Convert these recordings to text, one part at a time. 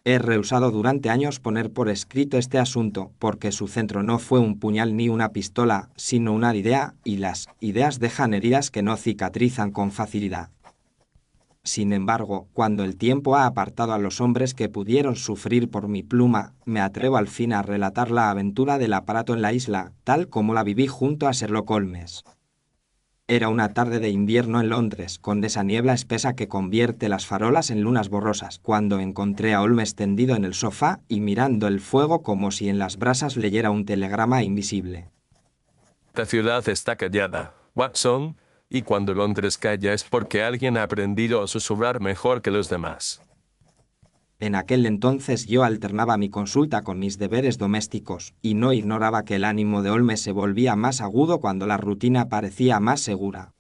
He rehusado durante años poner por escrito este asunto, porque su centro no fue un puñal ni una pistola, sino una idea, y las ideas dejan heridas que no cicatrizan con facilidad. Sin embargo, cuando el tiempo ha apartado a los hombres que pudieron sufrir por mi pluma, me atrevo al fin a relatar la aventura del aparato en la isla, tal como la viví junto a Sherlock Holmes. Era una tarde de invierno en Londres, con esa niebla espesa que convierte las farolas en lunas borrosas, cuando encontré a Holmes tendido en el sofá y mirando el fuego como si en las brasas leyera un telegrama invisible. La ciudad está callada, Watson, y cuando Londres calla es porque alguien ha aprendido a susurrar mejor que los demás. En aquel entonces yo alternaba mi consulta con mis deberes domésticos, y no ignoraba que el ánimo de Holmes se volvía más agudo cuando la rutina parecía más segura.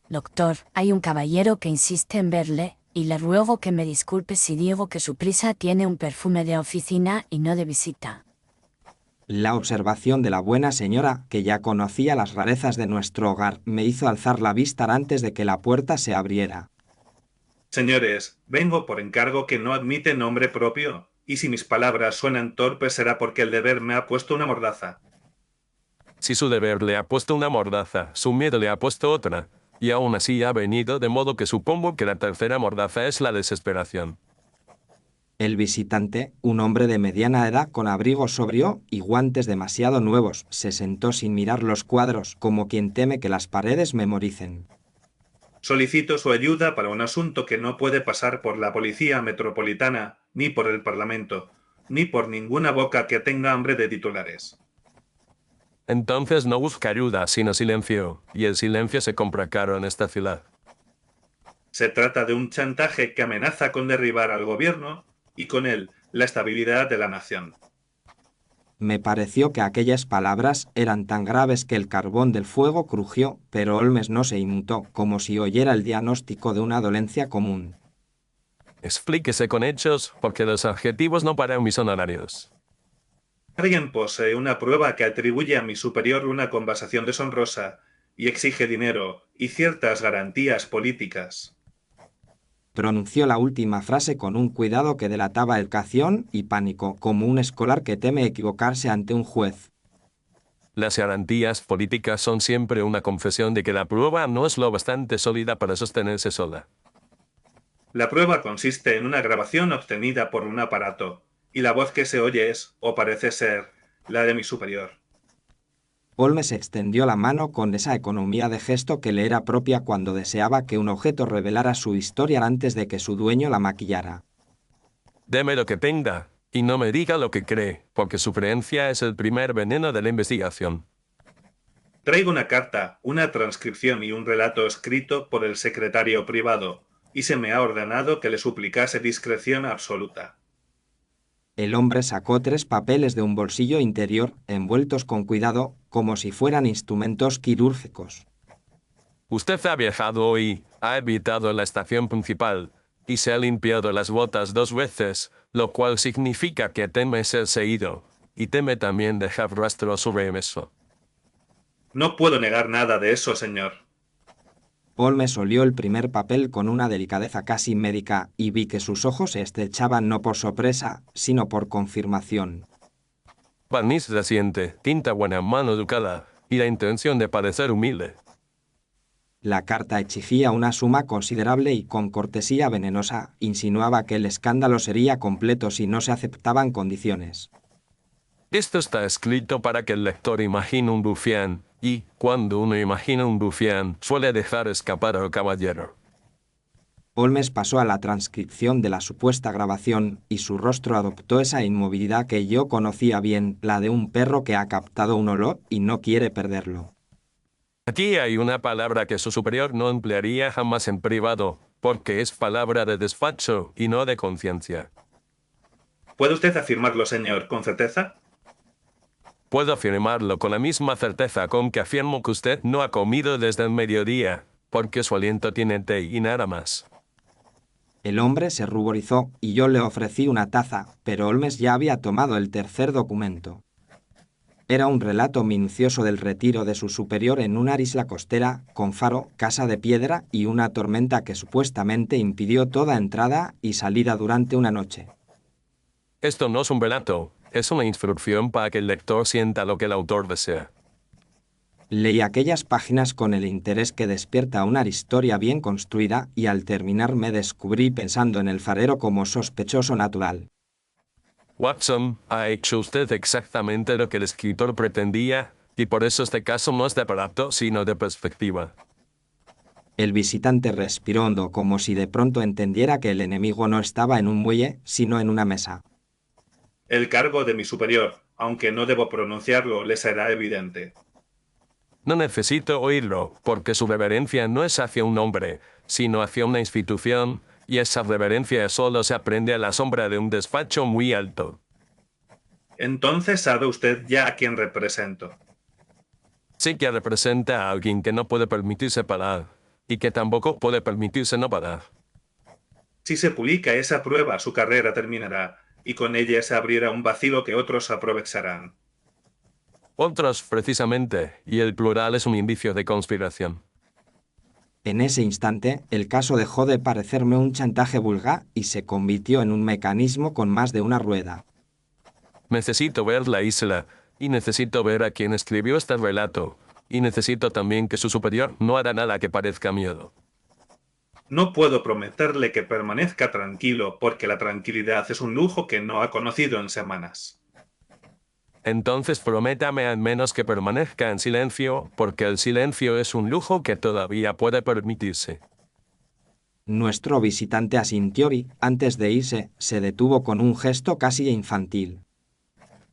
Doctor, hay un caballero que insiste en verle, y le ruego que me disculpe si digo que su prisa tiene un perfume de oficina y no de visita. La observación de la buena señora, que ya conocía las rarezas de nuestro hogar, me hizo alzar la vista antes de que la puerta se abriera. Señores, vengo por encargo que no admite nombre propio, y si mis palabras suenan torpes será porque el deber me ha puesto una mordaza. Si su deber le ha puesto una mordaza, su miedo le ha puesto otra, y aún así ha venido, de modo que supongo que la tercera mordaza es la desesperación. El visitante, un hombre de mediana edad con abrigo sobrio y guantes demasiado nuevos, se sentó sin mirar los cuadros, como quien teme que las paredes memoricen. Solicito su ayuda para un asunto que no puede pasar por la Policía Metropolitana, ni por el Parlamento, ni por ninguna boca que tenga hambre de titulares. Entonces no busca ayuda, sino silencio, y el silencio se compra caro en esta ciudad. Se trata de un chantaje que amenaza con derribar al gobierno y con él la estabilidad de la nación. Me pareció que aquellas palabras eran tan graves que el carbón del fuego crujió, pero Holmes no se inmutó, como si oyera el diagnóstico de una dolencia común. Explíquese con hechos, porque los adjetivos no paran mis honorarios. Alguien posee una prueba que atribuye a mi superior una conversación deshonrosa y exige dinero y ciertas garantías políticas. Pronunció la última frase con un cuidado que delataba educación y pánico, como un escolar que teme equivocarse ante un juez. Las garantías políticas son siempre una confesión de que la prueba no es lo bastante sólida para sostenerse sola. La prueba consiste en una grabación obtenida por un aparato, y la voz que se oye es, o parece ser, la de mi superior. Holmes extendió la mano con esa economía de gesto que le era propia cuando deseaba que un objeto revelara su historia antes de que su dueño la maquillara. Deme lo que tenga, y no me diga lo que cree, porque su creencia es el primer veneno de la investigación. Traigo una carta, una transcripción y un relato escrito por el secretario privado, y se me ha ordenado que le suplicase discreción absoluta. El hombre sacó 3 papeles de un bolsillo interior, envueltos con cuidado, como si fueran instrumentos quirúrgicos. Usted ha viajado hoy, ha evitado la estación principal, y se ha limpiado las botas 2 veces, lo cual significa que teme ser seguido, y teme también dejar rastro sobre eso. No puedo negar nada de eso, señor. Holmes olió el primer papel con una delicadeza casi médica y vi que sus ojos se estrechaban no por sorpresa, sino por confirmación. Barniz reciente, tinta buena, mano educada, y la intención de parecer humilde. La carta exigía una suma considerable y con cortesía venenosa insinuaba que el escándalo sería completo si no se aceptaban condiciones. Esto está escrito para que el lector imagine un rufián, y, cuando uno imagina un rufián, suele dejar escapar al caballero. Holmes pasó a la transcripción de la supuesta grabación y su rostro adoptó esa inmovilidad que yo conocía bien, la de un perro que ha captado un olor y no quiere perderlo. Aquí hay una palabra que su superior no emplearía jamás en privado, porque es palabra de despacho y no de conciencia. ¿Puede usted afirmarlo, señor, con certeza? Puedo afirmarlo con la misma certeza con que afirmo que usted no ha comido desde el mediodía, porque su aliento tiene té y nada más. El hombre se ruborizó y yo le ofrecí una taza, pero Holmes ya había tomado el tercer documento. Era un relato minucioso del retiro de su superior en una isla costera, con faro, casa de piedra y una tormenta que supuestamente impidió toda entrada y salida durante una noche. Esto no es un relato, es una instrucción para que el lector sienta lo que el autor desea. Leí aquellas páginas con el interés que despierta una historia bien construida y al terminar me descubrí pensando en el farero como sospechoso natural. Watson, ha hecho usted exactamente lo que el escritor pretendía, y por eso este caso no es de aparato, sino de perspectiva. El visitante respiró hondo como si de pronto entendiera que el enemigo no estaba en un muelle, sino en una mesa. El cargo de mi superior, aunque no debo pronunciarlo, le será evidente. No necesito oírlo, porque su reverencia no es hacia un hombre, sino hacia una institución, y esa reverencia solo se aprende a la sombra de un despacho muy alto. Entonces sabe usted ya a quién represento. Sí que representa a alguien que no puede permitirse parar, y que tampoco puede permitirse no parar. Si se publica esa prueba, su carrera terminará, y con ella se abrirá un vacío que otros aprovecharán. Otros, precisamente, y el plural es un indicio de conspiración. En ese instante, el caso dejó de parecerme un chantaje vulgar y se convirtió en un mecanismo con más de una rueda. Necesito ver la isla, y necesito ver a quien escribió este relato, y necesito también que su superior no hará nada que parezca miedo. No puedo prometerle que permanezca tranquilo, porque la tranquilidad es un lujo que no ha conocido en semanas. Entonces prométame al menos que permanezca en silencio, porque el silencio es un lujo que todavía puede permitirse. Nuestro visitante asintió y, antes de irse, se detuvo con un gesto casi infantil.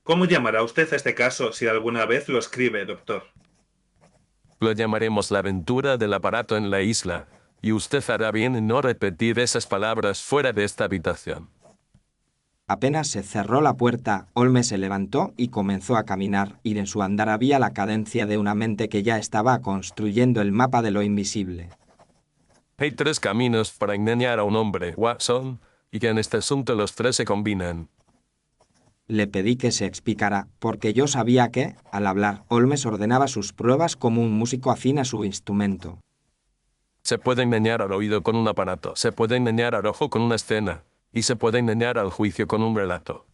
¿Cómo llamará usted a este caso si alguna vez lo escribe, doctor? Lo llamaremos la aventura del aparato en la isla, y usted hará bien en no repetir esas palabras fuera de esta habitación. Apenas se cerró la puerta, Holmes se levantó y comenzó a caminar, y en su andar había la cadencia de una mente que ya estaba construyendo el mapa de lo invisible. Hay tres caminos para engañar a un hombre, Watson, y que en este asunto los tres se combinan. Le pedí que se explicara, porque yo sabía que, al hablar, Holmes ordenaba sus pruebas como un músico afín a su instrumento. Se puede engañar al oído con un aparato, se puede engañar al ojo con una escena, y se puede engañar al juicio con un relato.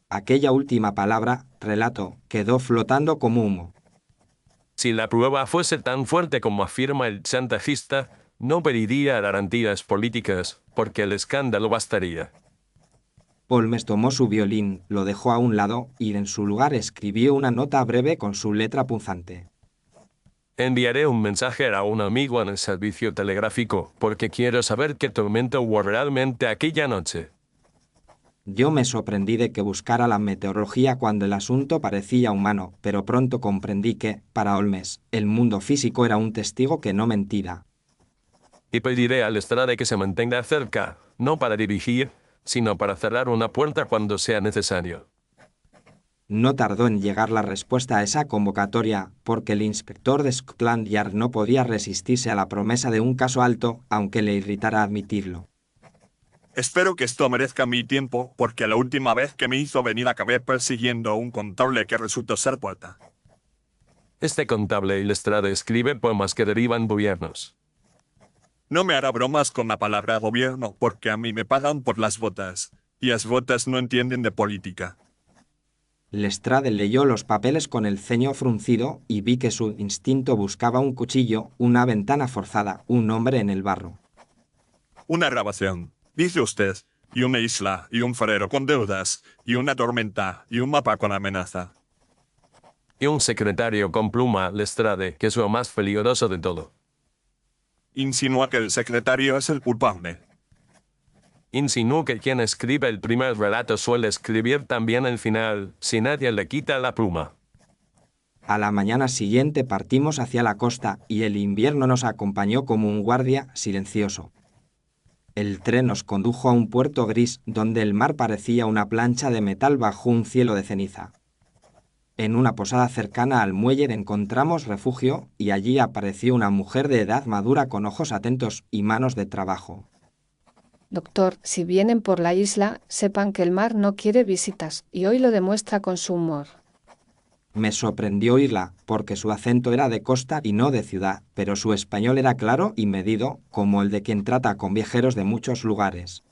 Aquella última palabra, relato, quedó flotando como humo. Si la prueba fuese tan fuerte como afirma el chantajista, no pediría garantías políticas, porque el escándalo bastaría. Holmes tomó su violín, lo dejó a un lado y en su lugar escribió una nota breve con su letra punzante. Enviaré un mensaje a un amigo en el servicio telegráfico, porque quiero saber qué tormento hubo realmente aquella noche. Yo me sorprendí de que buscara la meteorología cuando el asunto parecía humano, pero pronto comprendí que, para Holmes, el mundo físico era un testigo que no mentira. Y pediré al Lestrade que se mantenga cerca, no para dirigir, sino para cerrar una puerta cuando sea necesario. No tardó en llegar la respuesta a esa convocatoria, porque el inspector de Scotland Yard no podía resistirse a la promesa de un caso alto, aunque le irritara admitirlo. Espero que esto merezca mi tiempo, porque la última vez que me hizo venir acabé persiguiendo a un contable que resultó ser poeta. Este contable y Lestrade escribe poemas que derivan gobiernos. No me hará bromas con la palabra gobierno, porque a mí me pagan por las botas, y las botas no entienden de política. Lestrade leyó los papeles con el ceño fruncido y vi que su instinto buscaba un cuchillo, una ventana forzada, un hombre en el barro. Una grabación, dice usted, y una isla, y un farero con deudas, y una tormenta, y un mapa con amenaza. Y un secretario con pluma, Lestrade, que es lo más peligroso de todo. Insinúa que el secretario es el culpable. Insinúo que quien escribe el primer relato suele escribir también el final, si nadie le quita la pluma. A la mañana siguiente partimos hacia la costa y el invierno nos acompañó como un guardia silencioso. El tren nos condujo a un puerto gris donde el mar parecía una plancha de metal bajo un cielo de ceniza. En una posada cercana al muelle encontramos refugio y allí apareció una mujer de edad madura con ojos atentos y manos de trabajo. Doctor, si vienen por la isla, sepan que el mar no quiere visitas, y hoy lo demuestra con su humor. Me sorprendió oírla, porque su acento era de costa y no de ciudad, pero su español era claro y medido, como el de quien trata con viajeros de muchos lugares.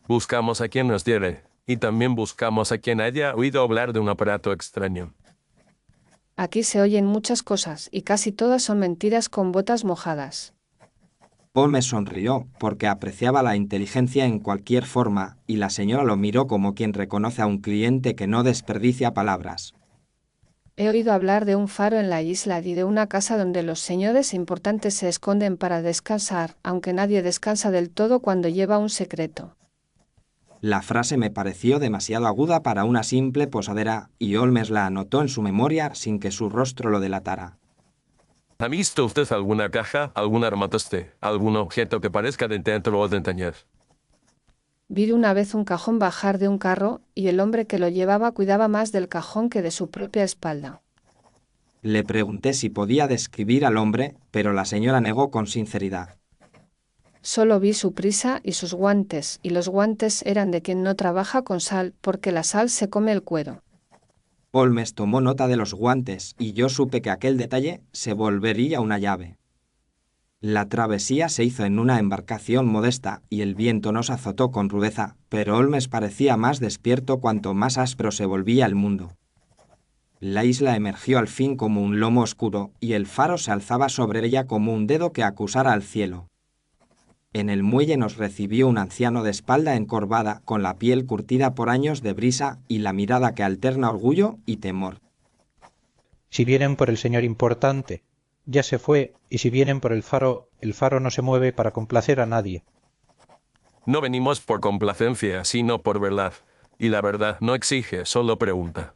Buscamos a quien nos diere, y también buscamos a quien haya oído hablar de un aparato extraño. Aquí se oyen muchas cosas, y casi todas son mentiras con botas mojadas. Holmes sonrió, porque apreciaba la inteligencia en cualquier forma, y la señora lo miró como quien reconoce a un cliente que no desperdicia palabras. He oído hablar de un faro en la isla y de una casa donde los señores importantes se esconden para descansar, aunque nadie descansa del todo cuando lleva un secreto. La frase me pareció demasiado aguda para una simple posadera, y Holmes la anotó en su memoria sin que su rostro lo delatara. ¿Ha visto usted alguna caja, algún armatoste, algún objeto que parezca de teatro o de taller? Vi una vez un cajón bajar de un carro, y el hombre que lo llevaba cuidaba más del cajón que de su propia espalda. Le pregunté si podía describir al hombre, pero la señora negó con sinceridad. Solo vi su prisa y sus guantes, y los guantes eran de quien no trabaja con sal, porque la sal se come el cuero. Holmes tomó nota de los guantes, y yo supe que aquel detalle se volvería una llave. La travesía se hizo en una embarcación modesta, y el viento nos azotó con rudeza, pero Holmes parecía más despierto cuanto más áspero se volvía el mundo. La isla emergió al fin como un lomo oscuro, y el faro se alzaba sobre ella como un dedo que acusara al cielo. En el muelle nos recibió un anciano de espalda encorvada, con la piel curtida por años de brisa y la mirada que alterna orgullo y temor. Si vienen por el señor importante, ya se fue, y si vienen por el faro no se mueve para complacer a nadie. No venimos por complacencia, sino por verdad. Y la verdad no exige, solo pregunta.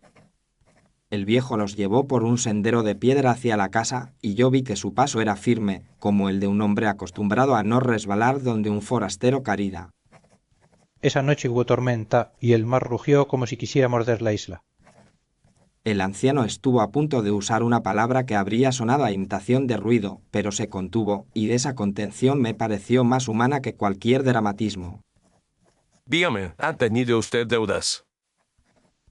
El viejo nos llevó por un sendero de piedra hacia la casa, y yo vi que su paso era firme, como el de un hombre acostumbrado a no resbalar donde un forastero carida. Esa noche hubo tormenta, y el mar rugió como si quisiera morder la isla. El anciano estuvo a punto de usar una palabra que habría sonado a imitación de ruido, pero se contuvo, y esa contención me pareció más humana que cualquier dramatismo. Dígame, ¿ha tenido usted deudas?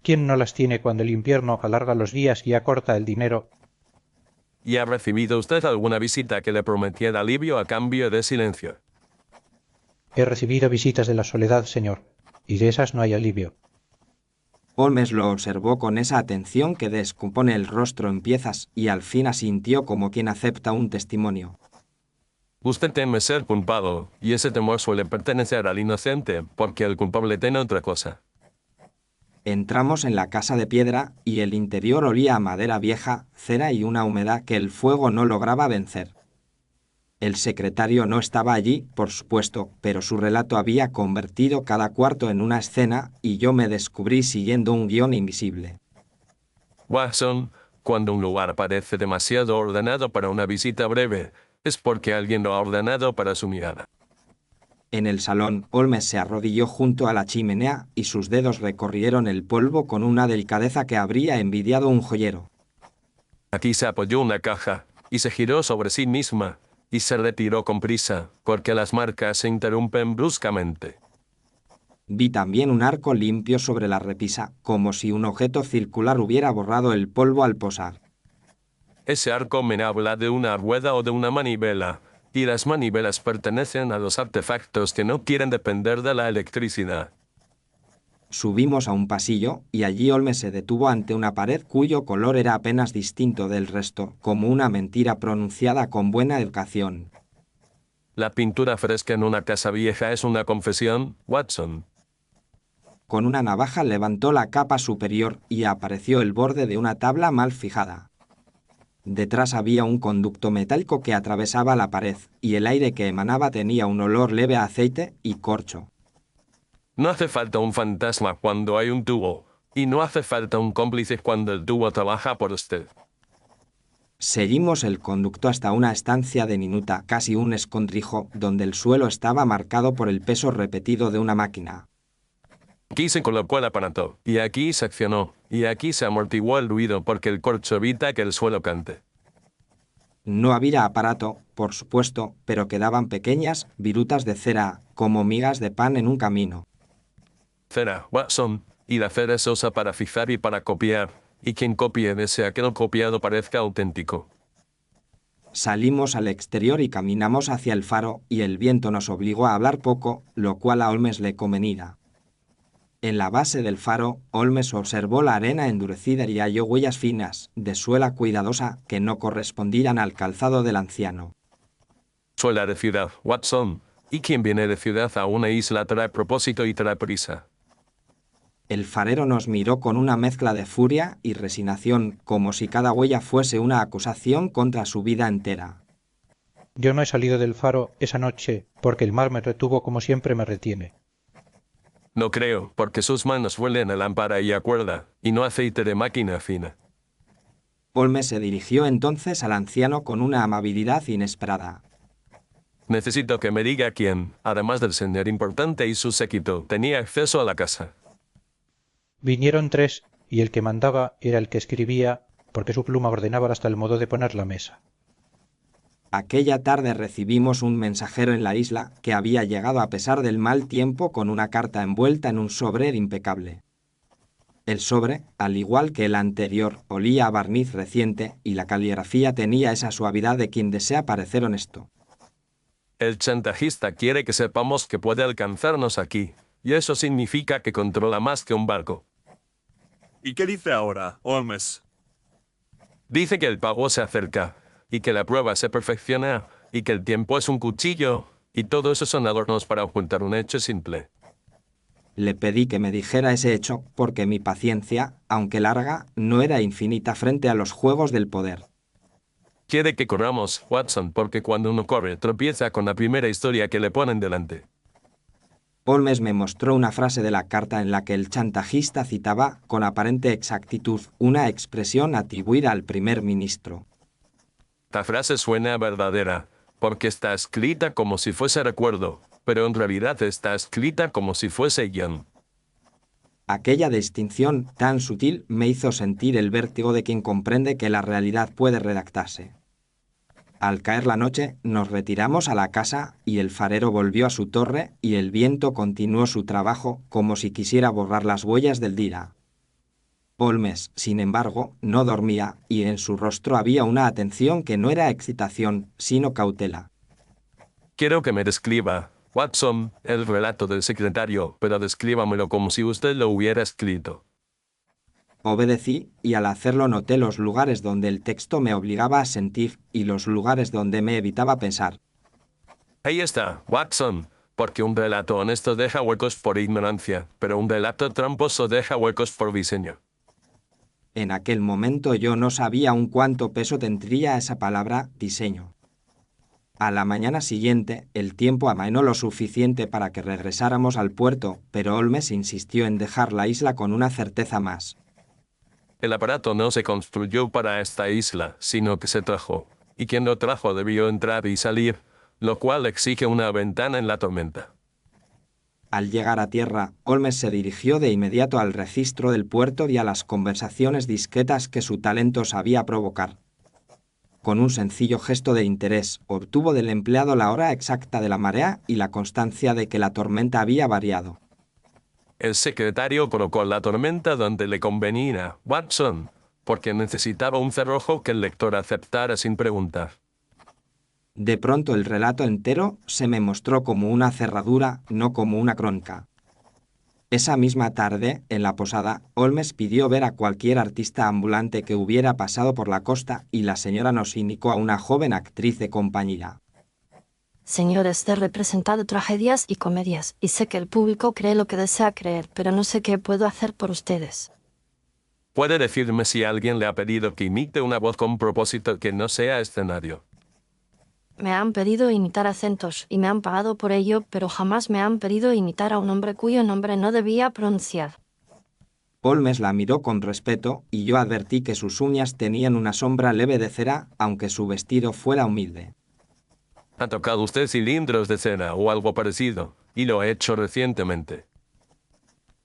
¿Quién no las tiene cuando el invierno alarga los días y acorta el dinero? ¿Y ha recibido usted alguna visita que le prometiera alivio a cambio de silencio? He recibido visitas de la soledad, señor, y de esas no hay alivio. Holmes lo observó con esa atención que descompone el rostro en piezas, y al fin asintió como quien acepta un testimonio. Usted teme ser culpado, y ese temor suele pertenecer al inocente, porque el culpable tiene otra cosa. Entramos en la casa de piedra, y el interior olía a madera vieja, cera y una humedad que el fuego no lograba vencer. El secretario no estaba allí, por supuesto, pero su relato había convertido cada cuarto en una escena, y yo me descubrí siguiendo un guión invisible. Watson, cuando un lugar parece demasiado ordenado para una visita breve, es porque alguien lo ha ordenado para su mirada. En el salón, Holmes se arrodilló junto a la chimenea, y sus dedos recorrieron el polvo con una delicadeza que habría envidiado un joyero. Aquí se apoyó una caja, y se giró sobre sí misma, y se retiró con prisa, porque las marcas se interrumpen bruscamente. Vi también un arco limpio sobre la repisa, como si un objeto circular hubiera borrado el polvo al posar. Ese arco me habla de una rueda o de una manivela, y las manivelas pertenecen a los artefactos que no quieren depender de la electricidad. Subimos a un pasillo, y allí Holmes se detuvo ante una pared cuyo color era apenas distinto del resto, como una mentira pronunciada con buena educación. ¿La pintura fresca en una casa vieja es una confesión, Watson? Con una navaja levantó la capa superior, y apareció el borde de una tabla mal fijada. Detrás había un conducto metálico que atravesaba la pared, y el aire que emanaba tenía un olor leve a aceite y corcho. No hace falta un fantasma cuando hay un tubo, y no hace falta un cómplice cuando el tubo trabaja por usted. Seguimos el conducto hasta una estancia diminuta, casi un escondrijo, donde el suelo estaba marcado por el peso repetido de una máquina. Aquí se colocó el aparato, y aquí se accionó, y aquí se amortiguó el ruido porque el corcho evita que el suelo cante. No había aparato, por supuesto, pero quedaban pequeñas virutas de cera, como migas de pan en un camino. Cera, Watson, y la cera se usa para fijar y para copiar, y quien copie desea que lo copiado parezca auténtico. Salimos al exterior y caminamos hacia el faro, y el viento nos obligó a hablar poco, lo cual a Holmes le convenía. En la base del faro, Holmes observó la arena endurecida y halló huellas finas, de suela cuidadosa, que no correspondían al calzado del anciano. Suela de ciudad, Watson. ¿Y quien viene de ciudad a una isla trae propósito y trae prisa? El farero nos miró con una mezcla de furia y resignación, como si cada huella fuese una acusación contra su vida entera. Yo no he salido del faro esa noche porque el mar me retuvo como siempre me retiene. No creo, porque sus manos huelen a lámpara y a cuerda, y no aceite de máquina fina. Holmes se dirigió entonces al anciano con una amabilidad inesperada. Necesito que me diga quién, además del señor importante y su séquito, tenía acceso a la casa. Vinieron 3 y el que mandaba era el que escribía porque su pluma ordenaba hasta el modo de poner la mesa. Aquella tarde recibimos un mensajero en la isla que había llegado a pesar del mal tiempo con una carta envuelta en un sobre impecable. El sobre, al igual que el anterior, olía a barniz reciente y la caligrafía tenía esa suavidad de quien desea parecer honesto. El chantajista quiere que sepamos que puede alcanzarnos aquí, y eso significa que controla más que un barco. ¿Y qué dice ahora, Holmes? Dice que el pago se acerca, y que la prueba se perfecciona, y que el tiempo es un cuchillo, y todo eso son adornos para ocultar un hecho simple. Le pedí que me dijera ese hecho porque mi paciencia, aunque larga, no era infinita frente a los juegos del poder. Quiere que corramos, Watson, porque cuando uno corre tropieza con la primera historia que le ponen delante. Holmes me mostró una frase de la carta en la que el chantajista citaba con aparente exactitud una expresión atribuida al primer ministro. La frase suena verdadera, porque está escrita como si fuese recuerdo, pero en realidad está escrita como si fuese guión. Aquella distinción tan sutil me hizo sentir el vértigo de quien comprende que la realidad puede redactarse. Al caer la noche, nos retiramos a la casa y el farero volvió a su torre y el viento continuó su trabajo como si quisiera borrar las huellas del día. Holmes, sin embargo, no dormía y en su rostro había una atención que no era excitación, sino cautela. Quiero que me describa, Watson, el relato del secretario, pero descríbamelo como si usted lo hubiera escrito. Obedecí y al hacerlo noté los lugares donde el texto me obligaba a sentir y los lugares donde me evitaba pensar. Ahí está, Watson, porque un relato honesto deja huecos por ignorancia, pero un relato tramposo deja huecos por diseño. En aquel momento yo no sabía aún cuánto peso tendría esa palabra diseño. A la mañana siguiente, el tiempo amainó lo suficiente para que regresáramos al puerto, pero Holmes insistió en dejar la isla con una certeza más. El aparato no se construyó para esta isla, sino que se trajo, y quien lo trajo debió entrar y salir, lo cual exige una ventana en la tormenta. Al llegar a tierra, Holmes se dirigió de inmediato al registro del puerto y a las conversaciones discretas que su talento sabía provocar. Con un sencillo gesto de interés, obtuvo del empleado la hora exacta de la marea y la constancia de que la tormenta había variado. El secretario colocó la tormenta donde le convenía, Watson, porque necesitaba un cerrojo que el lector aceptara sin preguntar. De pronto el relato entero se me mostró como una cerradura, no como una crónica. Esa misma tarde, en la posada, Holmes pidió ver a cualquier artista ambulante que hubiera pasado por la costa y la señora nos indicó a una joven actriz de compañía. Señores, he representado tragedias y comedias, y sé que el público cree lo que desea creer, pero no sé qué puedo hacer por ustedes. ¿Puede decirme si alguien le ha pedido que imite una voz con propósito que no sea escenario? Me han pedido imitar acentos, y me han pagado por ello, pero jamás me han pedido imitar a un hombre cuyo nombre no debía pronunciar. Holmes la miró con respeto y yo advertí que sus uñas tenían una sombra leve de cera, aunque su vestido fuera humilde. ¿Ha tocado usted cilindros de cera o algo parecido? Y lo he hecho recientemente.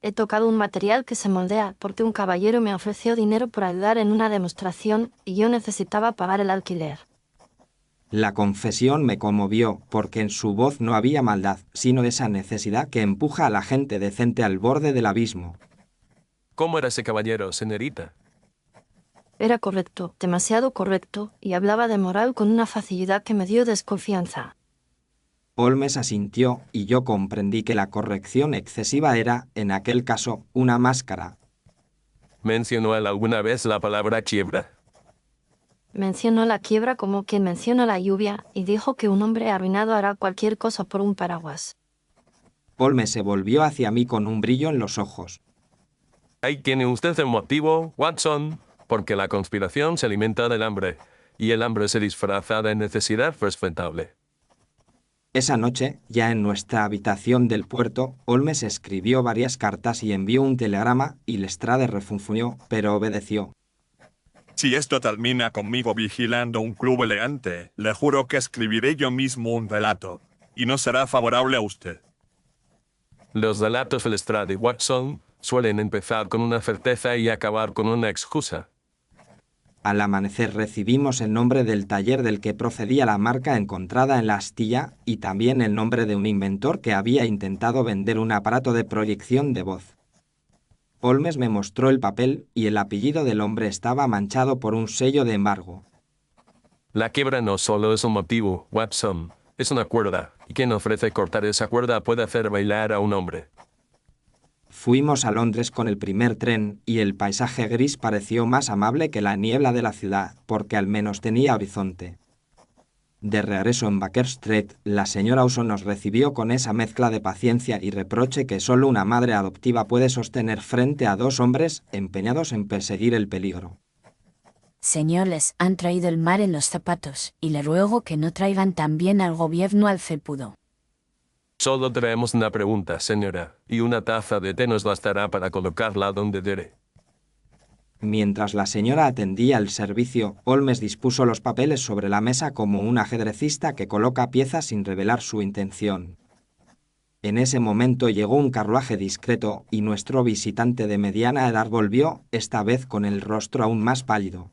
He tocado un material que se moldea porque un caballero me ofreció dinero por ayudar en una demostración y yo necesitaba pagar el alquiler. La confesión me conmovió porque en su voz no había maldad, sino esa necesidad que empuja a la gente decente al borde del abismo. ¿Cómo era ese caballero, señorita? Era correcto, demasiado correcto, y hablaba de moral con una facilidad que me dio desconfianza. Holmes asintió y yo comprendí que la corrección excesiva era, en aquel caso, una máscara. ¿Mencionó él alguna vez la palabra quiebra? Mencionó la quiebra como quien menciona la lluvia y dijo que un hombre arruinado hará cualquier cosa por un paraguas. Holmes se volvió hacia mí con un brillo en los ojos. Ahí tiene usted el motivo, Watson, porque la conspiración se alimenta del hambre, y el hambre se disfraza de necesidad respetable. Esa noche, ya en nuestra habitación del puerto, Holmes escribió varias cartas y envió un telegrama, y Lestrade refunfuñó, pero obedeció. Si esto termina conmigo vigilando un club elegante, le juro que escribiré yo mismo un relato, y no será favorable a usted. Los relatos de Lestrade, Watson, suelen empezar con una certeza y acabar con una excusa. Al amanecer recibimos el nombre del taller del que procedía la marca encontrada en la astilla y también el nombre de un inventor que había intentado vender un aparato de proyección de voz. Holmes me mostró el papel y el apellido del hombre estaba manchado por un sello de embargo. La quiebra no solo es un motivo, Watson, es una cuerda, y quien ofrece cortar esa cuerda puede hacer bailar a un hombre. Fuimos a Londres con el primer tren y el paisaje gris pareció más amable que la niebla de la ciudad, porque al menos tenía horizonte. De regreso en Baker Street, la señora Usson nos recibió con esa mezcla de paciencia y reproche que solo una madre adoptiva puede sostener frente a dos hombres empeñados en perseguir el peligro. Señor, les han traído el mar en los zapatos, y le ruego que no traigan también al gobierno al felpudo. Solo traemos una pregunta, señora, y una taza de té nos bastará para colocarla donde debe. Mientras la señora atendía el servicio, Holmes dispuso los papeles sobre la mesa como un ajedrecista que coloca piezas sin revelar su intención. En ese momento llegó un carruaje discreto y nuestro visitante de mediana edad volvió, esta vez con el rostro aún más pálido.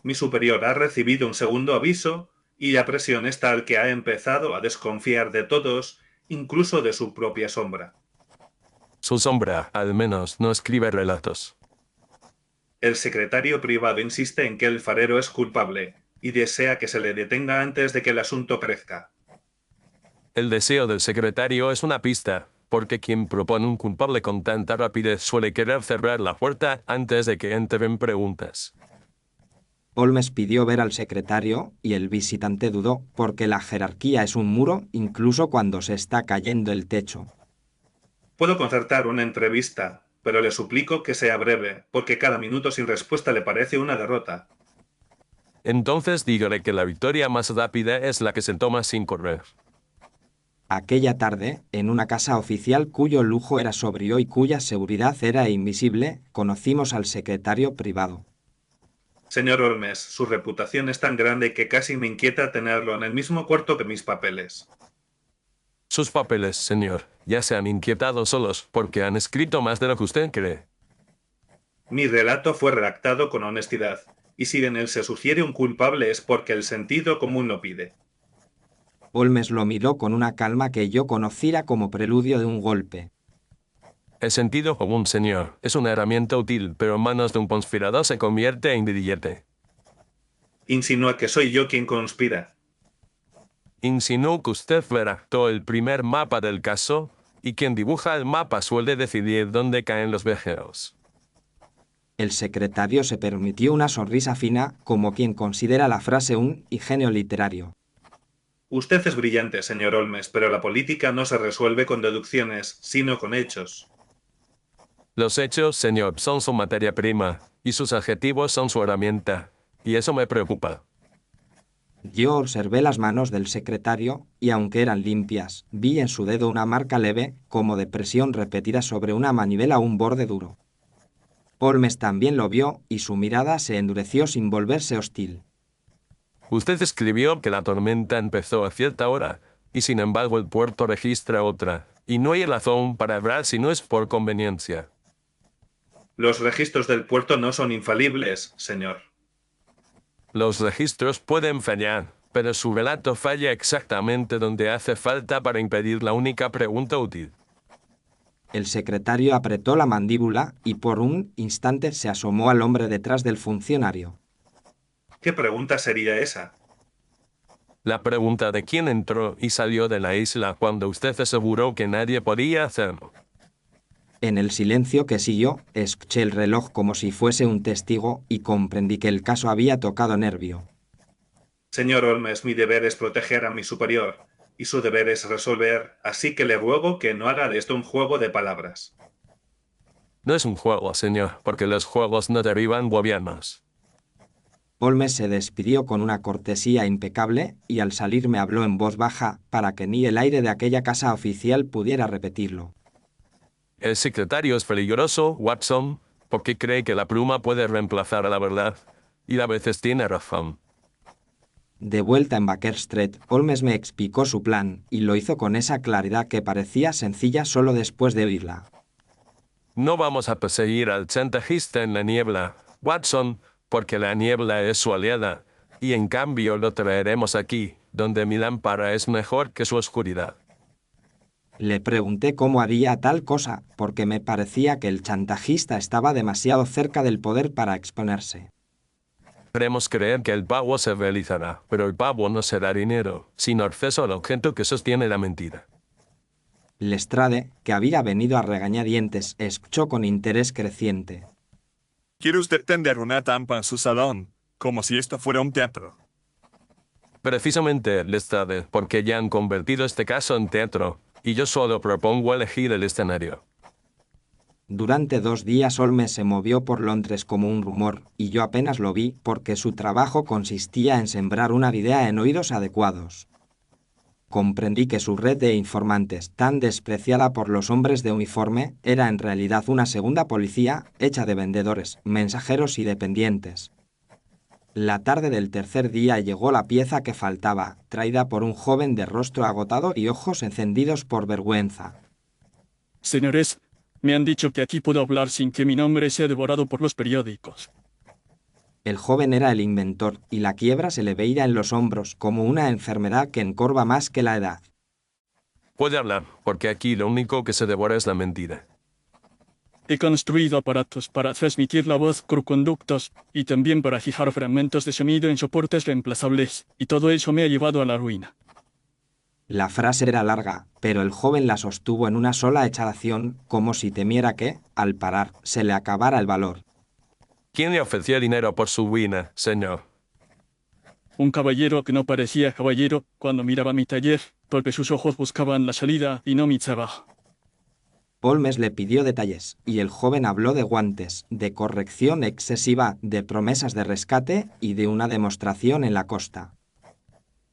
Mi superior ha recibido un segundo aviso y la presión es tal que ha empezado a desconfiar de todos, incluso de su propia sombra. Su sombra, al menos, no escribe relatos. El secretario privado insiste en que el farero es culpable y desea que se le detenga antes de que el asunto crezca. El deseo del secretario es una pista, porque quien propone un culpable con tanta rapidez suele querer cerrar la puerta antes de que entren preguntas. Holmes pidió ver al secretario y el visitante dudó, porque la jerarquía es un muro incluso cuando se está cayendo el techo. Puedo concertar una entrevista, pero le suplico que sea breve, porque cada minuto sin respuesta le parece una derrota. Entonces dígale que la victoria más rápida es la que se toma sin correr. Aquella tarde, en una casa oficial cuyo lujo era sobrio y cuya seguridad era invisible, conocimos al secretario privado. Señor Holmes, su reputación es tan grande que casi me inquieta tenerlo en el mismo cuarto que mis papeles. Sus papeles, señor, ya se han inquietado solos porque han escrito más de lo que usted cree. Mi relato fue redactado con honestidad, y si en él se sugiere un culpable es porque el sentido común lo pide. Holmes lo miró con una calma que yo conociera como preludio de un golpe. El sentido común, señor, es una herramienta útil, pero en manos de un conspirador se convierte en billete. Insinúa que soy yo quien conspira. Insinuó que usted redactó el primer mapa del caso, y quien dibuja el mapa suele decidir dónde caen los viajeros. El secretario se permitió una sonrisa fina, como quien considera la frase un ingenio literario. Usted es brillante, señor Holmes, pero la política no se resuelve con deducciones, sino con hechos. Los hechos, señor, son su materia prima, y sus adjetivos son su herramienta, y eso me preocupa. Yo observé las manos del secretario, y aunque eran limpias, vi en su dedo una marca leve, como de presión repetida sobre una manivela o un borde duro. Holmes también lo vio, y su mirada se endureció sin volverse hostil. Usted escribió que la tormenta empezó a cierta hora, y sin embargo el puerto registra otra, y no hay razón para hablar si no es por conveniencia. Los registros del puerto no son infalibles, señor. Los registros pueden fallar, pero su relato falla exactamente donde hace falta para impedir la única pregunta útil. El secretario apretó la mandíbula y por un instante se asomó al hombre detrás del funcionario. ¿Qué pregunta sería esa? La pregunta de quién entró y salió de la isla cuando usted aseguró que nadie podía hacerlo. En el silencio que siguió, escuché el reloj como si fuese un testigo y comprendí que el caso había tocado nervio. Señor Holmes, mi deber es proteger a mi superior, y su deber es resolver, así que le ruego que no haga de esto un juego de palabras. No es un juego, señor, porque los juegos no derriban gobiernos. Holmes se despidió con una cortesía impecable y al salir me habló en voz baja para que ni el aire de aquella casa oficial pudiera repetirlo. El secretario es peligroso, Watson, porque cree que la pluma puede reemplazar a la verdad, y a veces tiene razón. De vuelta en Baker Street, Holmes me explicó su plan y lo hizo con esa claridad que parecía sencilla solo después de oírla. No vamos a perseguir al chantajista en la niebla, Watson, porque la niebla es su aliada, y en cambio lo traeremos aquí, donde mi lámpara es mejor que su oscuridad. Le pregunté cómo haría tal cosa, porque me parecía que el chantajista estaba demasiado cerca del poder para exponerse. Queremos creer que el pago se realizará, pero el pago no será dinero, sino acceso al objeto que sostiene la mentira. Lestrade, que había venido a regañadientes, escuchó con interés creciente. ¿Quiere usted tender una tampa en su salón, como si esto fuera un teatro? Precisamente, Lestrade, porque ya han convertido este caso en teatro, y yo solo propongo elegir el escenario. Durante 2 días Holmes se movió por Londres como un rumor, y yo apenas lo vi porque su trabajo consistía en sembrar una idea en oídos adecuados. Comprendí que su red de informantes, tan despreciada por los hombres de uniforme, era en realidad una segunda policía hecha de vendedores, mensajeros y dependientes. La tarde del tercer día llegó la pieza que faltaba, traída por un joven de rostro agotado y ojos encendidos por vergüenza. Señores, me han dicho que aquí puedo hablar sin que mi nombre sea devorado por los periódicos. El joven era el inventor, y la quiebra se le veía en los hombros como una enfermedad que encorva más que la edad. Puede hablar, porque aquí lo único que se devora es la mentira. He construido aparatos para transmitir la voz por conductos y también para fijar fragmentos de sonido en soportes reemplazables, y todo eso me ha llevado a la ruina. La frase era larga, pero el joven la sostuvo en una sola exhalación, como si temiera que, al parar, se le acabara el valor. ¿Quién le ofreció dinero por su ruina, señor? Un caballero que no parecía caballero cuando miraba mi taller, porque sus ojos buscaban la salida y no mi trabajo. Holmes le pidió detalles, y el joven habló de guantes, de corrección excesiva, de promesas de rescate y de una demostración en la costa.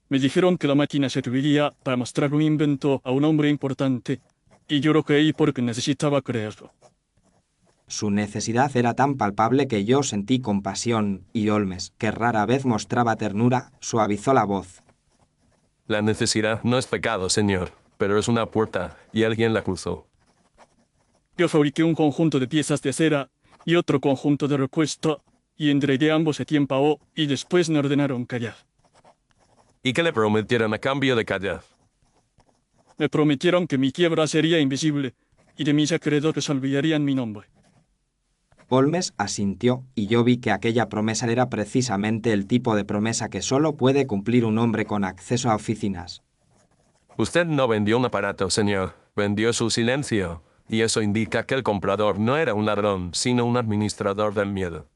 Me dijeron que la máquina serviría para mostrar un invento a un hombre importante, y yo lo creí porque necesitaba creerlo. Su necesidad era tan palpable que yo sentí compasión, y Holmes, que rara vez mostraba ternura, suavizó la voz. La necesidad no es pecado, señor, pero es una puerta, y alguien la cruzó. Yo fabriqué un conjunto de piezas de cera y otro conjunto de repuesto, y entregué ambos a tiempo y después me ordenaron callar. ¿Y qué le prometieron a cambio de callar? Me prometieron que mi quiebra sería invisible y de mis acreedores olvidarían mi nombre. Holmes asintió, y yo vi que aquella promesa era precisamente el tipo de promesa que solo puede cumplir un hombre con acceso a oficinas. Usted no vendió un aparato, señor, vendió su silencio, y eso indica que el comprador no era un ladrón, sino un administrador del miedo.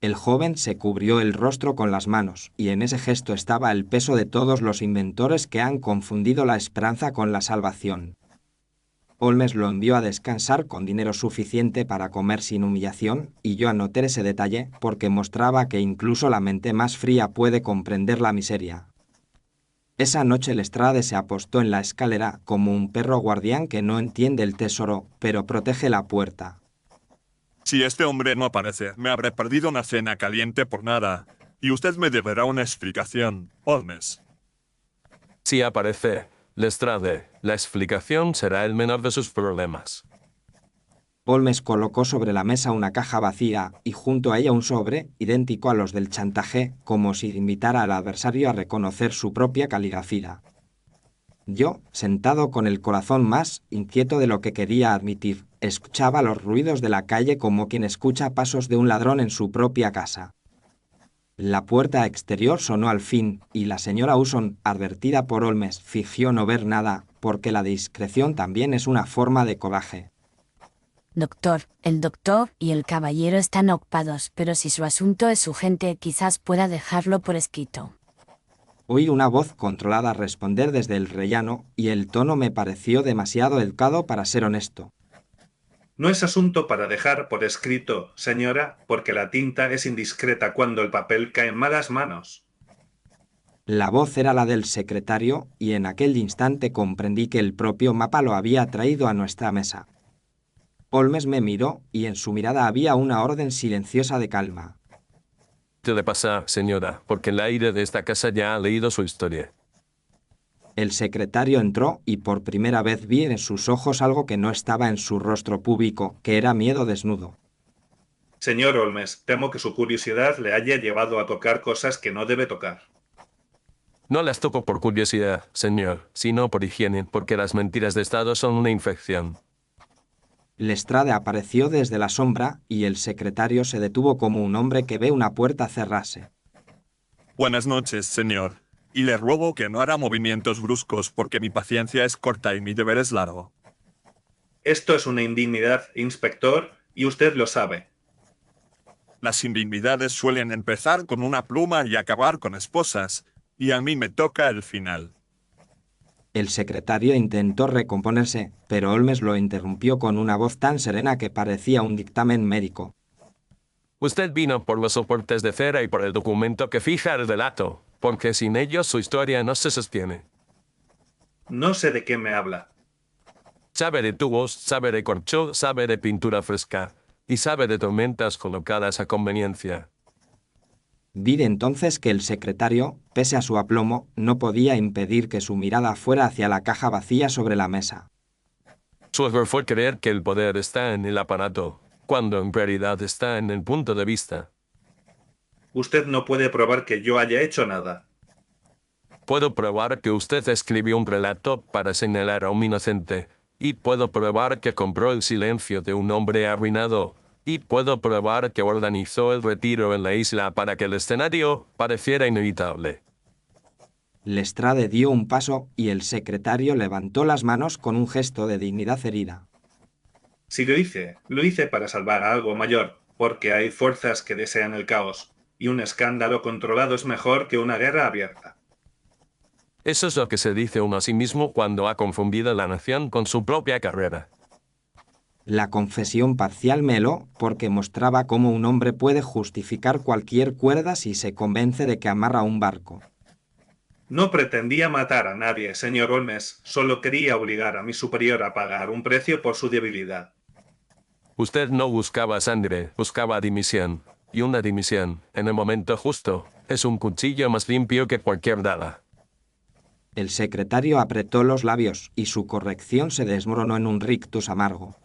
El joven se cubrió el rostro con las manos, y en ese gesto estaba el peso de todos los inventores que han confundido la esperanza con la salvación. Holmes lo envió a descansar con dinero suficiente para comer sin humillación, y yo anoté ese detalle porque mostraba que incluso la mente más fría puede comprender la miseria. Esa noche Lestrade se apostó en la escalera como un perro guardián que no entiende el tesoro, pero protege la puerta. Si este hombre no aparece, me habré perdido una cena caliente por nada, y usted me deberá una explicación, Holmes. Si aparece, Lestrade, la explicación será el menor de sus problemas. Holmes colocó sobre la mesa una caja vacía y junto a ella un sobre, idéntico a los del chantaje, como si invitara al adversario a reconocer su propia caligrafía. Yo, sentado con el corazón más inquieto de lo que quería admitir, escuchaba los ruidos de la calle como quien escucha pasos de un ladrón en su propia casa. La puerta exterior sonó al fin, y la señora Uson, advertida por Holmes, fingió no ver nada, porque la discreción también es una forma de coraje. Doctor, el doctor y el caballero están ocupados, pero si su asunto es urgente, quizás pueda dejarlo por escrito. Oí una voz controlada responder desde el rellano, y el tono me pareció demasiado educado para ser honesto. No es asunto para dejar por escrito, señora, porque la tinta es indiscreta cuando el papel cae en malas manos. La voz era la del secretario, y en aquel instante comprendí que el propio mapa lo había traído a nuestra mesa. Holmes me miró, y en su mirada había una orden silenciosa de calma. ¿Qué le pasa, señora? Porque el aire de esta casa ya ha leído su historia. El secretario entró y por primera vez vi en sus ojos algo que no estaba en su rostro público, que era miedo desnudo. Señor Holmes, temo que su curiosidad le haya llevado a tocar cosas que no debe tocar. No las toco por curiosidad, señor, sino por higiene, porque las mentiras de Estado son una infección. Lestrade apareció desde la sombra, y el secretario se detuvo como un hombre que ve una puerta cerrarse. Buenas noches, señor. Y le ruego que no hará movimientos bruscos porque mi paciencia es corta y mi deber es largo. Esto es una indignidad, inspector, y usted lo sabe. Las indignidades suelen empezar con una pluma y acabar con esposas, y a mí me toca el final. El secretario intentó recomponerse, pero Holmes lo interrumpió con una voz tan serena que parecía un dictamen médico. Usted vino por los soportes de cera y por el documento que fija el relato, porque sin ellos su historia no se sostiene. No sé de qué me habla. Sabe de tubos, sabe de corcho, sabe de pintura fresca, y sabe de tormentas colocadas a conveniencia. Vi entonces que el secretario, pese a su aplomo, no podía impedir que su mirada fuera hacia la caja vacía sobre la mesa. Su error fue creer que el poder está en el aparato, cuando en realidad está en el punto de vista. Usted no puede probar que yo haya hecho nada. Puedo probar que usted escribió un relato para señalar a un inocente, y puedo probar que compró el silencio de un hombre arruinado, y puedo probar que organizó el retiro en la isla para que el escenario pareciera inevitable. Lestrade dio un paso y el secretario levantó las manos con un gesto de dignidad herida. Si lo hice para salvar a algo mayor, porque hay fuerzas que desean el caos, y un escándalo controlado es mejor que una guerra abierta. Eso es lo que se dice uno a sí mismo cuando ha confundido la nación con su propia carrera. La confesión parcial me heló porque mostraba cómo un hombre puede justificar cualquier cuerda si se convence de que amarra un barco. No pretendía matar a nadie, señor Holmes, solo quería obligar a mi superior a pagar un precio por su debilidad. Usted no buscaba sangre, buscaba dimisión. Y una dimisión, en el momento justo, es un cuchillo más limpio que cualquier daga. El secretario apretó los labios y su corrección se desmoronó en un rictus amargo.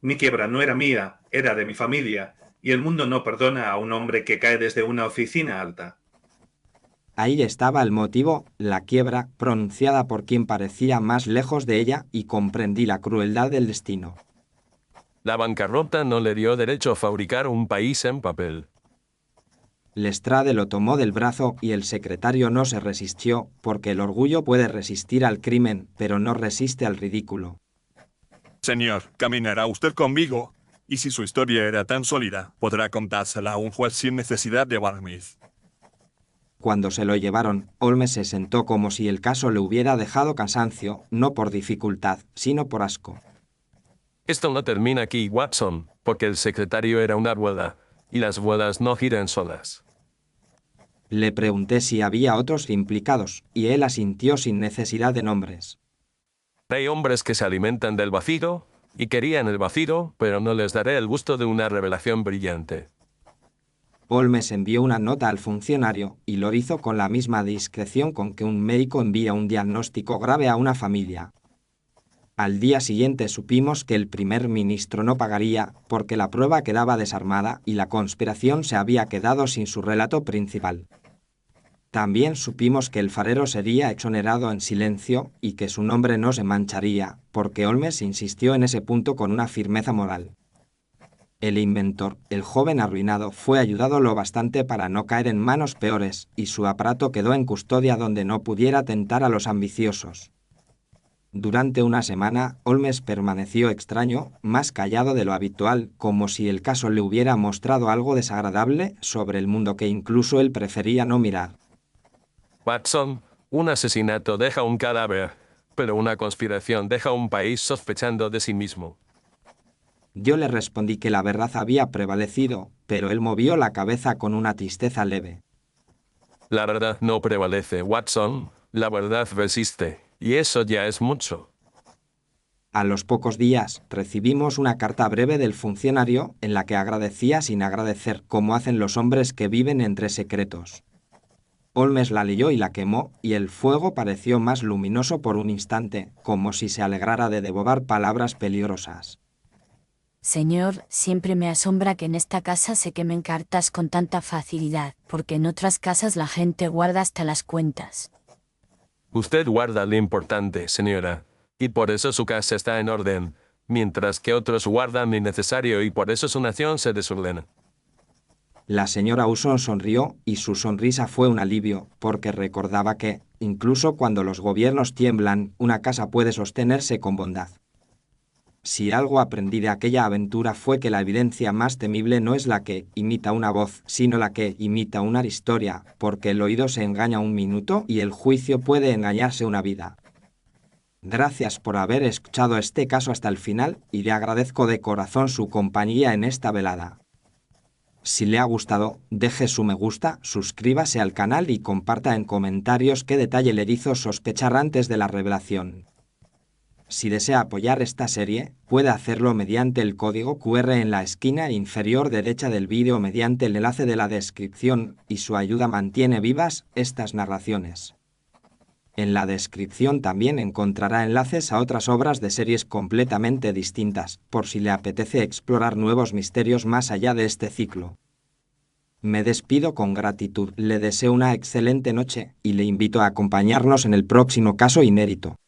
Mi quiebra no era mía, era de mi familia, y el mundo no perdona a un hombre que cae desde una oficina alta. Ahí estaba el motivo, la quiebra, pronunciada por quien parecía más lejos de ella, y comprendí la crueldad del destino. La bancarrota no le dio derecho a fabricar un país en papel. Lestrade lo tomó del brazo y el secretario no se resistió, porque el orgullo puede resistir al crimen, pero no resiste al ridículo. Señor, caminará usted conmigo, y si su historia era tan sólida, podrá contársela a un juez sin necesidad de barniz. Cuando se lo llevaron, Holmes se sentó como si el caso le hubiera dejado cansancio, no por dificultad, sino por asco. Esto no termina aquí, Watson, porque el secretario era una rueda, y las ruedas no giran solas. Le pregunté si había otros implicados, y él asintió sin necesidad de nombres. Hay hombres que se alimentan del vacío, y querían el vacío, pero no les daré el gusto de una revelación brillante. Holmes envió una nota al funcionario, y lo hizo con la misma discreción con que un médico envía un diagnóstico grave a una familia. Al día siguiente supimos que el primer ministro no pagaría, porque la prueba quedaba desarmada y la conspiración se había quedado sin su relato principal. También supimos que el farero sería exonerado en silencio y que su nombre no se mancharía, porque Holmes insistió en ese punto con una firmeza moral. El inventor, el joven arruinado, fue ayudado lo bastante para no caer en manos peores, y su aparato quedó en custodia donde no pudiera tentar a los ambiciosos. Durante una semana, Holmes permaneció extraño, más callado de lo habitual, como si el caso le hubiera mostrado algo desagradable sobre el mundo que incluso él prefería no mirar. Watson, un asesinato deja un cadáver, pero una conspiración deja un país sospechando de sí mismo. Yo le respondí que la verdad había prevalecido, pero él movió la cabeza con una tristeza leve. La verdad no prevalece, Watson. La verdad resiste, y eso ya es mucho. A los pocos días, recibimos una carta breve del funcionario en la que agradecía sin agradecer, como hacen los hombres que viven entre secretos. Holmes la leyó y la quemó, y el fuego pareció más luminoso por un instante, como si se alegrara de devorar palabras peligrosas. Señor, siempre me asombra que en esta casa se quemen cartas con tanta facilidad, porque en otras casas la gente guarda hasta las cuentas. Usted guarda lo importante, señora, y por eso su casa está en orden, mientras que otros guardan lo innecesario y por eso su nación se desordena. La señora Usson sonrió, y su sonrisa fue un alivio, porque recordaba que, incluso cuando los gobiernos tiemblan, una casa puede sostenerse con bondad. Si algo aprendí de aquella aventura fue que la evidencia más temible no es la que imita una voz, sino la que imita una historia, porque el oído se engaña un minuto y el juicio puede engañarse una vida. Gracias por haber escuchado este caso hasta el final, y le agradezco de corazón su compañía en esta velada. Si le ha gustado, deje su me gusta, suscríbase al canal y comparta en comentarios qué detalle le hizo sospechar antes de la revelación. Si desea apoyar esta serie, puede hacerlo mediante el código QR en la esquina inferior derecha del vídeo mediante el enlace de la descripción, y su ayuda mantiene vivas estas narraciones. En la descripción también encontrará enlaces a otras obras de series completamente distintas, por si le apetece explorar nuevos misterios más allá de este ciclo. Me despido con gratitud, le deseo una excelente noche, y le invito a acompañarnos en el próximo caso inédito.